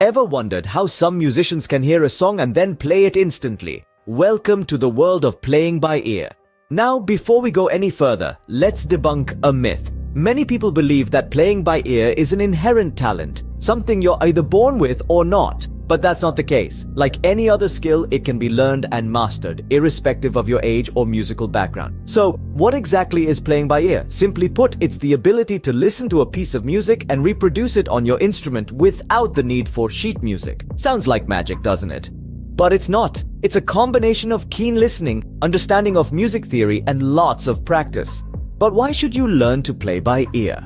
Ever wondered how some musicians can hear a song and then play it instantly? Welcome to the world of playing by ear. Now, before we go any further, let's debunk a myth. Many people believe that playing by ear is an inherent talent, something you're either born with or not. But that's not the case. Like any other skill, it can be learned and mastered, irrespective of your age or musical background. So, what exactly is playing by ear? Simply put, it's the ability to listen to a piece of music and reproduce it on your instrument without the need for sheet music. Sounds like magic, doesn't it? But it's not. It's a combination of keen listening, understanding of music theory, and lots of practice. But why should you learn to play by ear?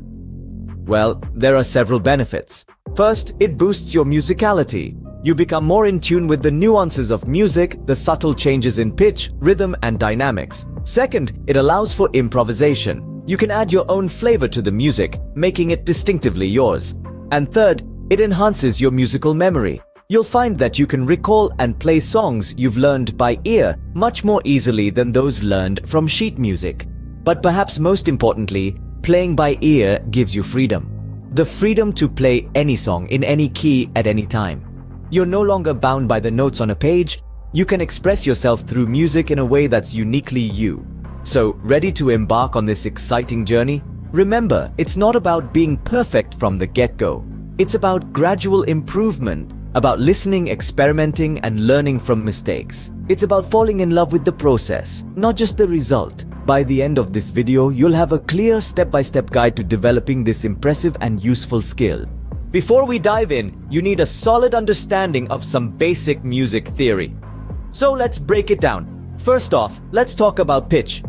Well, there are several benefits. First, it boosts your musicality. You become more in tune with the nuances of music, the subtle changes in pitch, rhythm, and dynamics. Second, it allows for improvisation. You can add your own flavor to the music, making it distinctively yours. And third, it enhances your musical memory. You'll find that you can recall and play songs you've learned by ear much more easily than those learned from sheet music. But perhaps most importantly, playing by ear gives you freedom. The freedom to play any song in any key at any time. You're no longer bound by the notes on a page. You can express yourself through music in a way that's uniquely you. So, ready to embark on this exciting journey? Remember, it's not about being perfect from the get-go. It's about gradual improvement, about listening, experimenting, and learning from mistakes. It's about falling in love with the process, not just the result. By the end of this video, you'll have a clear step-by-step guide to developing this impressive and useful skill. Before we dive in, you need a solid understanding of some basic music theory. So let's break it down. First off, let's talk about pitch.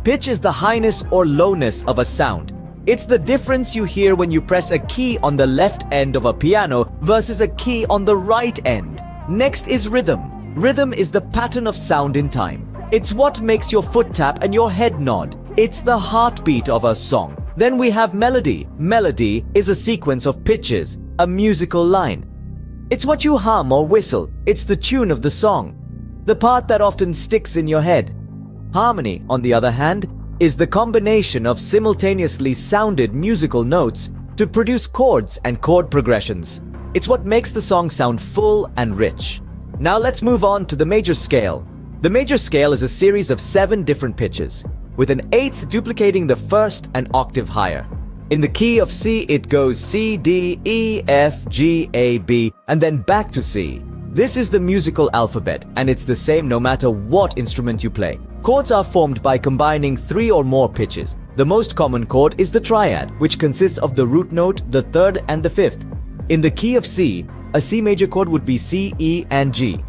Pitch is the highness or lowness of a sound. It's the difference you hear when you press a key on the left end of a piano versus a key on the right end. Next is rhythm. Rhythm is the pattern of sound in time. It's what makes your foot tap and your head nod. It's the heartbeat of a song. Then we have melody. Melody is a sequence of pitches, a musical line. It's what you hum or whistle. It's the tune of the song, the part that often sticks in your head. Harmony, on the other hand, is the combination of simultaneously sounded musical notes to produce chords and chord progressions. It's what makes the song sound full and rich. Now let's move on to the major scale. The major scale is a series of 7 different pitches, with an 8th duplicating the first an octave higher. In the key of C, it goes C, D, E, F, G, A, B, and then back to C. This is the musical alphabet, and it's the same no matter what instrument you play. Chords are formed by combining 3 or more pitches. The most common chord is the triad, which consists of the root note, the 3rd, and the 5th. In the key of C, a C major chord would be C, E, and G.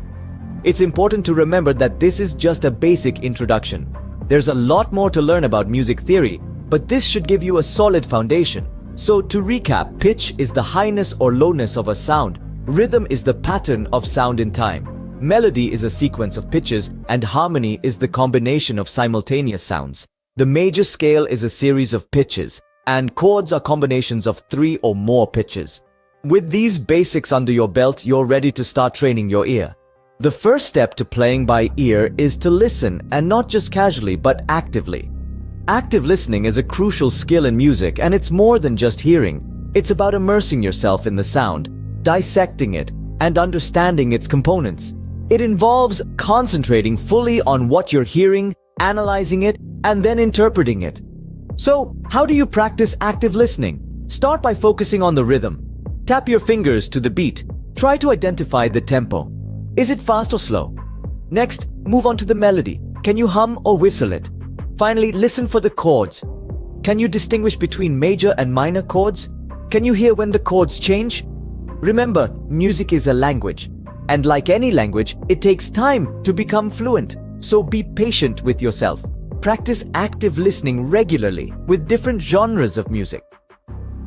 It's important to remember that this is just a basic introduction. There's a lot more to learn about music theory, but this should give you a solid foundation. So to recap, pitch is the highness or lowness of a sound. Rhythm is the pattern of sound in time. Melody is a sequence of pitches, and harmony is the combination of simultaneous sounds. The major scale is a series of pitches, and chords are combinations of 3 or more pitches. With these basics under your belt, you're ready to start training your ear. The first step to playing by ear is to listen, and not just casually, but actively. Active listening is a crucial skill in music, and it's more than just hearing. It's about immersing yourself in the sound, dissecting it, and understanding its components. It involves concentrating fully on what you're hearing, analyzing it, and then interpreting it. So, how do you practice active listening? Start by focusing on the rhythm. Tap your fingers to the beat. Try to identify the tempo. Is it fast or slow? Next, move on to the melody. Can you hum or whistle it? Finally, listen for the chords. Can you distinguish between major and minor chords? Can you hear when the chords change? Remember, music is a language. And like any language, it takes time to become fluent. So be patient with yourself. Practice active listening regularly with different genres of music.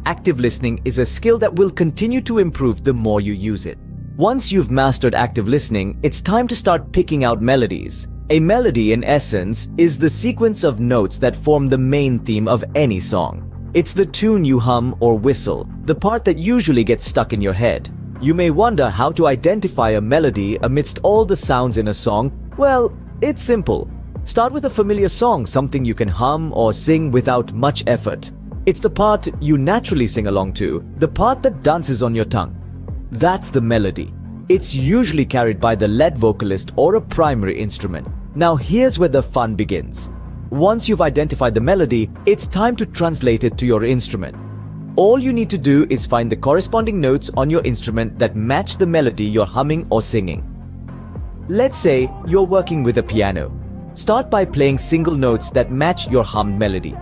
Active listening is a skill that will continue to improve the more you use it. Once you've mastered active listening, it's time to start picking out melodies. A melody, in essence, is the sequence of notes that form the main theme of any song. It's the tune you hum or whistle, the part that usually gets stuck in your head. You may wonder how to identify a melody amidst all the sounds in a song. Well, it's simple. Start with a familiar song, something you can hum or sing without much effort. It's the part you naturally sing along to, the part that dances on your tongue. That's the melody. It's usually carried by the lead vocalist or a primary instrument. Now here's where the fun begins. Once you've identified the melody, it's time to translate it to your instrument. All you need to do is find the corresponding notes on your instrument that match the melody you're humming or singing. Let's say you're working with a piano. Start by playing single notes that match your hummed melody.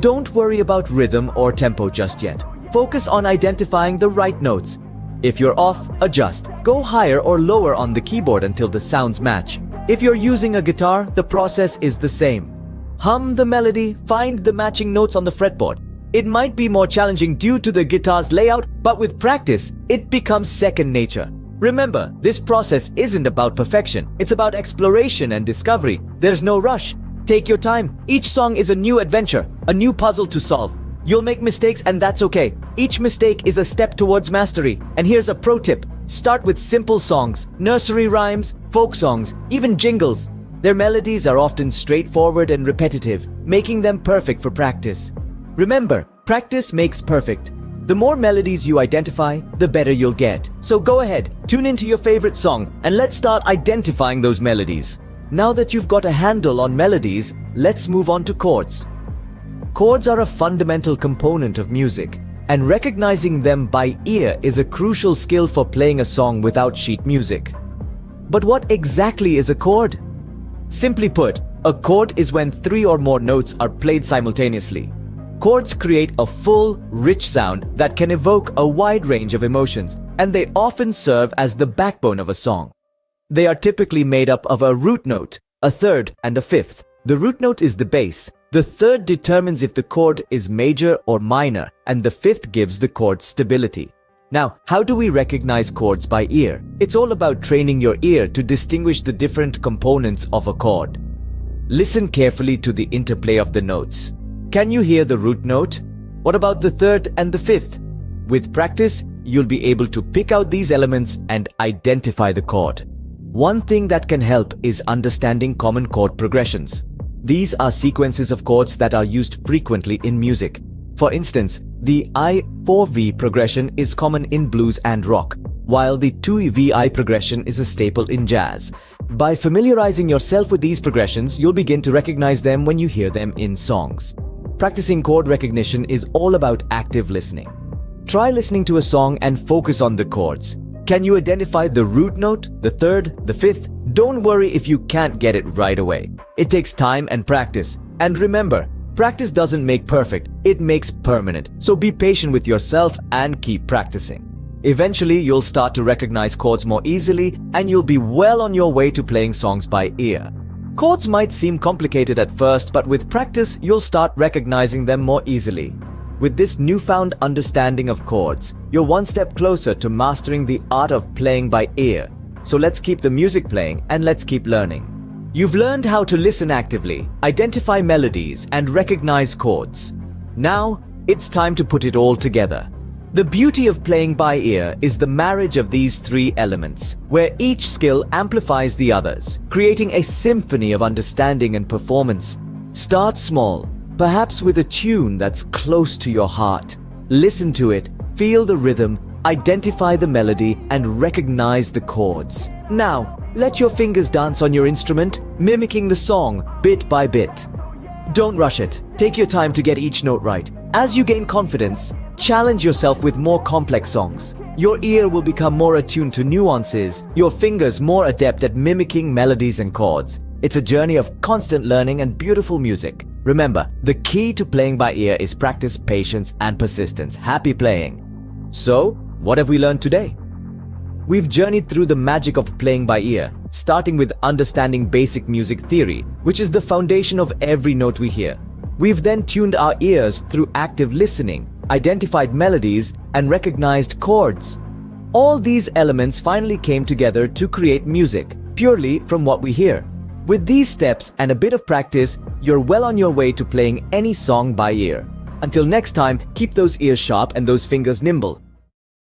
Don't worry about rhythm or tempo just yet. Focus on identifying the right notes. If you're off, adjust. Go higher or lower on the keyboard until the sounds match. If you're using a guitar, the process is the same. Hum the melody, find the matching notes on the fretboard. It might be more challenging due to the guitar's layout, but with practice, it becomes second nature. Remember, this process isn't about perfection. It's about exploration and discovery. There's no rush. Take your time. Each song is a new adventure, a new puzzle to solve. You'll make mistakes and that's okay. Each mistake is a step towards mastery. And here's a pro tip. Start with simple songs, nursery rhymes, folk songs, even jingles. Their melodies are often straightforward and repetitive, making them perfect for practice. Remember, practice makes perfect. The more melodies you identify, the better you'll get. So go ahead, tune into your favorite song, and let's start identifying those melodies. Now that you've got a handle on melodies, let's move on to chords. Chords are a fundamental component of music, and recognizing them by ear is a crucial skill for playing a song without sheet music. But what exactly is a chord? Simply put, a chord is when 3 or more notes are played simultaneously. Chords create a full, rich sound that can evoke a wide range of emotions, and they often serve as the backbone of a song. They are typically made up of a root note, a third, and a fifth. The root note is the bass. The third determines if the chord is major or minor, and the fifth gives the chord stability. Now, how do we recognize chords by ear? It's all about training your ear to distinguish the different components of a chord. Listen carefully to the interplay of the notes. Can you hear the root note? What about the third and the fifth? With practice, you'll be able to pick out these elements and identify the chord. One thing that can help is understanding common chord progressions. These are sequences of chords that are used frequently in music. For instance, the I-4V progression is common in blues and rock, while the 2-VI progression is a staple in jazz. By familiarizing yourself with these progressions, you'll begin to recognize them when you hear them in songs. Practicing chord recognition is all about active listening. Try listening to a song and focus on the chords. Can you identify the root note, the third, the fifth? Don't worry if you can't get it right away. It takes time and practice. And remember, practice doesn't make perfect, it makes permanent. So be patient with yourself and keep practicing. Eventually, you'll start to recognize chords more easily, and you'll be well on your way to playing songs by ear. Chords might seem complicated at first, but with practice, you'll start recognizing them more easily. With this newfound understanding of chords, you're one step closer to mastering the art of playing by ear. So let's keep the music playing and let's keep learning. You've learned how to listen actively, identify melodies, and recognize chords. Now, it's time to put it all together. The beauty of playing by ear is the marriage of these 3 elements, where each skill amplifies the others, creating a symphony of understanding and performance. Start small, perhaps with a tune that's close to your heart. Listen to it, feel the rhythm, identify the melody, and recognize the chords. Now, let your fingers dance on your instrument, mimicking the song bit by bit. Don't rush it. Take your time to get each note right. As you gain confidence, challenge yourself with more complex songs. Your ear will become more attuned to nuances, your fingers more adept at mimicking melodies and chords. It's a journey of constant learning and beautiful music. Remember, the key to playing by ear is practice, patience, and persistence. Happy playing! So, what have we learned today? We've journeyed through the magic of playing by ear, starting with understanding basic music theory, which is the foundation of every note we hear. We've then tuned our ears through active listening, identified melodies, and recognized chords. All these elements finally came together to create music, purely from what we hear. With these steps and a bit of practice, you're well on your way to playing any song by ear. Until next time, keep those ears sharp and those fingers nimble.